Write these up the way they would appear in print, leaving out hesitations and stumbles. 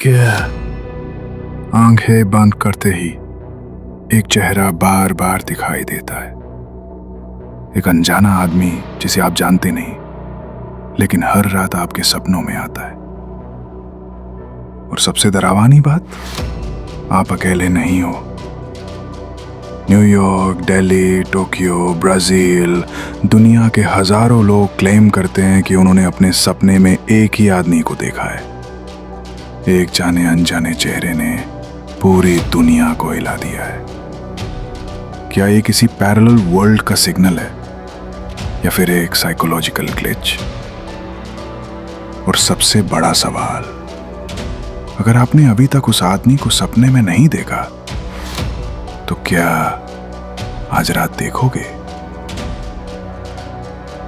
क्या? आंखें बंद करते ही एक चेहरा बार बार दिखाई देता है। एक अनजाना आदमी जिसे आप जानते नहीं, लेकिन हर रात आपके सपनों में आता है। और सबसे डरावनी बात, आप अकेले नहीं हो। न्यूयॉर्क, दिल्ली, टोक्यो, ब्राजील, दुनिया के हजारों लोग क्लेम करते हैं कि उन्होंने अपने सपने में एक ही आदमी को देखा है। एक जाने अनजाने चेहरे ने पूरी दुनिया को हिला दिया है। क्या ये किसी पैरेलल वर्ल्ड का सिग्नल है या फिर एक साइकोलॉजिकल ग्लिच? और सबसे बड़ा सवाल, अगर आपने अभी तक उस आदमी को सपने में नहीं देखा तो क्या आज रात देखोगे?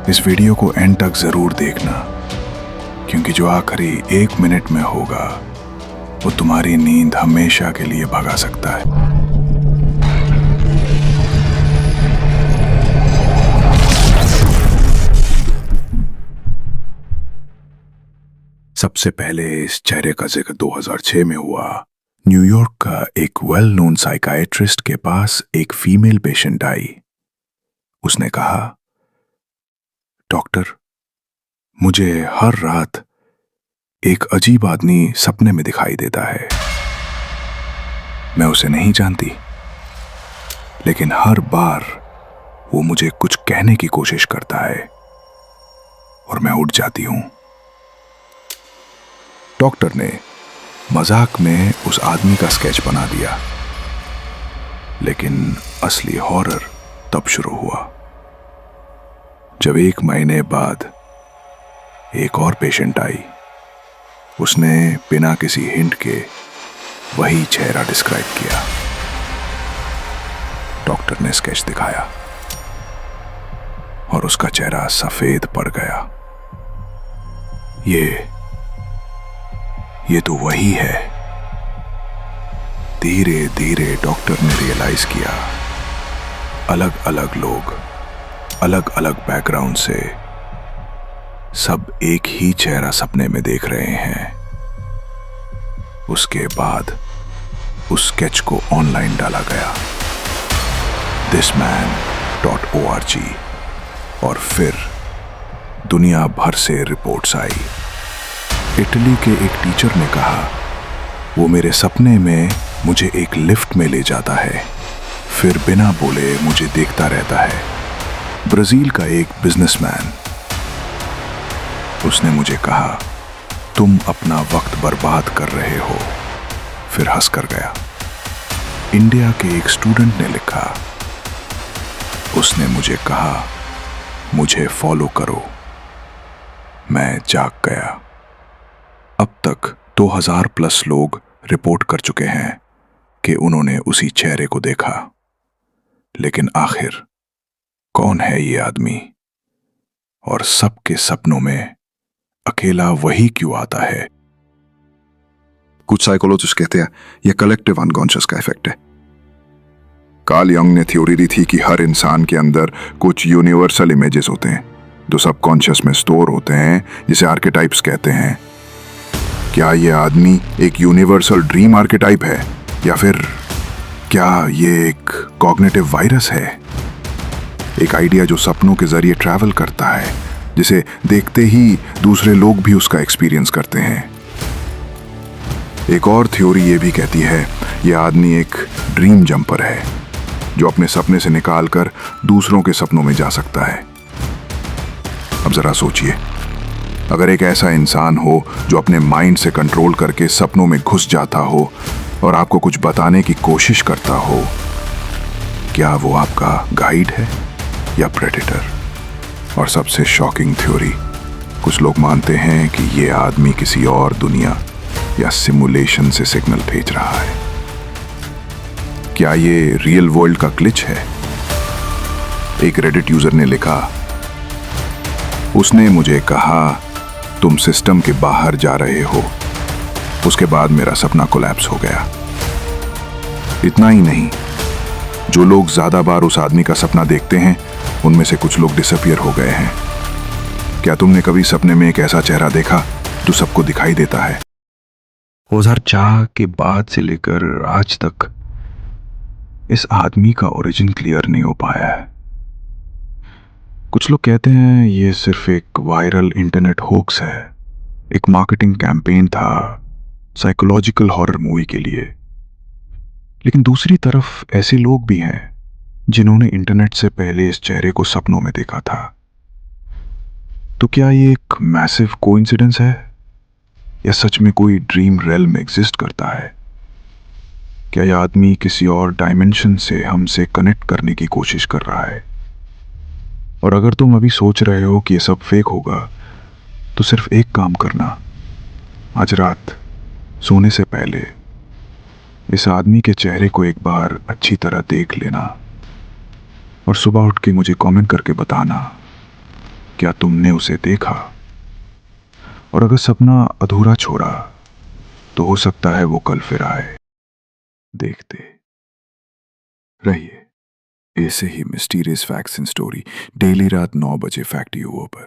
इस वीडियो को एंड तक जरूर देखना, क्योंकि जो आखिरी 1 मिनट में होगा वो तुम्हारी नींद हमेशा के लिए भगा सकता है। सबसे पहले इस चेहरे का जिक्र 2006 में हुआ। न्यूयॉर्क का एक वेल नोन साइकाइट्रिस्ट के पास एक फीमेल पेशेंट आई। उसने कहा, डॉक्टर, मुझे हर रात एक अजीब आदमी सपने में दिखाई देता है। मैं उसे नहीं जानती, लेकिन हर बार वो मुझे कुछ कहने की कोशिश करता है और मैं उठ जाती हूं। डॉक्टर ने मजाक में उस आदमी का स्केच बना दिया, लेकिन असली हॉरर तब शुरू हुआ जब 1 महीने बाद एक और पेशेंट आई। उसने बिना किसी हिंट के वही चेहरा डिस्क्राइब किया। डॉक्टर ने स्केच दिखाया और उसका चेहरा सफेद पड़ गया। ये तो वही है। धीरे धीरे डॉक्टर ने रियलाइज किया, अलग अलग लोग, अलग अलग बैकग्राउंड से, सब एक ही चेहरा सपने में देख रहे हैं। उसके बाद उस स्केच को ऑनलाइन डाला गया, thisman.org, और फिर दुनिया भर से रिपोर्ट्स आई। इटली के एक टीचर ने कहा, वो मेरे सपने में मुझे एक लिफ्ट में ले जाता है, फिर बिना बोले मुझे देखता रहता है। ब्राजील का एक बिजनेसमैन, उसने मुझे कहा, तुम अपना वक्त बर्बाद कर रहे हो, फिर हंसकर गया। इंडिया के एक स्टूडेंट ने लिखा, उसने मुझे कहा, मुझे फॉलो करो, मैं जाग गया। अब तक 2000+ लोग रिपोर्ट कर चुके हैं कि उन्होंने उसी चेहरे को देखा। लेकिन आखिर कौन है ये आदमी, और सबके सपनों में अकेला वही क्यों आता है? कुछ साइकोलॉजिस्ट कहते हैं यह कलेक्टिव अनकॉन्शियस का इफेक्ट है। कार्ल यंग ने थ्योरी दी थी कि हर इंसान के अंदर कुछ यूनिवर्सल इमेजेस होते हैं जो सबकॉन्शियस में स्टोर होते हैं, जिसे आर्केटाइप्स कहते हैं। क्या यह आदमी एक यूनिवर्सल ड्रीम आर्केटाइप है, या फिर क्या यह एक कॉग्निटिव वायरस है? एक आइडिया जो सपनों के जरिए ट्रैवल करता है, जिसे देखते ही दूसरे लोग भी उसका एक्सपीरियंस करते हैं। एक और थ्योरी ये भी कहती है यह आदमी एक ड्रीम जंपर है, जो अपने सपने से निकालकर दूसरों के सपनों में जा सकता है। अब जरा सोचिए, अगर एक ऐसा इंसान हो जो अपने माइंड से कंट्रोल करके सपनों में घुस जाता हो और आपको कुछ बताने की कोशिश करता हो, क्या वो आपका गाइड है या प्रेडेटर? और सबसे शॉकिंग थ्योरी, कुछ लोग मानते हैं कि ये आदमी किसी और दुनिया या सिमुलेशन से सिग्नल भेज रहा है। क्या ये रियल वर्ल्ड का ग्लिच है? एक रेडिट यूजर ने लिखा, उसने मुझे कहा तुम सिस्टम के बाहर जा रहे हो, उसके बाद मेरा सपना कोलैप्स हो गया। इतना ही नहीं, जो लोग ज्यादा बार उस आदमी का सपना देखते हैं, उनमें से कुछ लोग डिसअपियर हो गए हैं। क्या तुमने कभी सपने में एक ऐसा चेहरा देखा जो सबको दिखाई देता है? औजार चाह के बाद से लेकर आज तक इस आदमी का ओरिजिन क्लियर नहीं हो पाया है। कुछ लोग कहते हैं ये सिर्फ एक वायरल इंटरनेट होक्स है, एक मार्केटिंग कैंपेन था साइकोलॉजिकल हॉरर मूवी के लिए। लेकिन दूसरी तरफ ऐसे लोग भी हैं जिन्होंने इंटरनेट से पहले इस चेहरे को सपनों में देखा था। तो क्या ये एक मैसिव कोइंसिडेंस है या सच में कोई ड्रीम रेल्म एग्जिस्ट करता है? क्या यह आदमी किसी और डायमेंशन से हमसे कनेक्ट करने की कोशिश कर रहा है? और अगर तुम अभी सोच रहे हो कि ये सब फेक होगा तो सिर्फ एक काम करना, आज रात सोने से पहले इस आदमी के चेहरे को एक बार अच्छी तरह देख लेना और सुबह उठ के मुझे कमेंट करके बताना क्या तुमने उसे देखा। और अगर सपना अधूरा छोड़ा तो हो सकता है वो कल फिर आए। देखते रहिए ऐसे ही mysterious facts and story daily रात 9 बजे फैक्ट यूओ पर।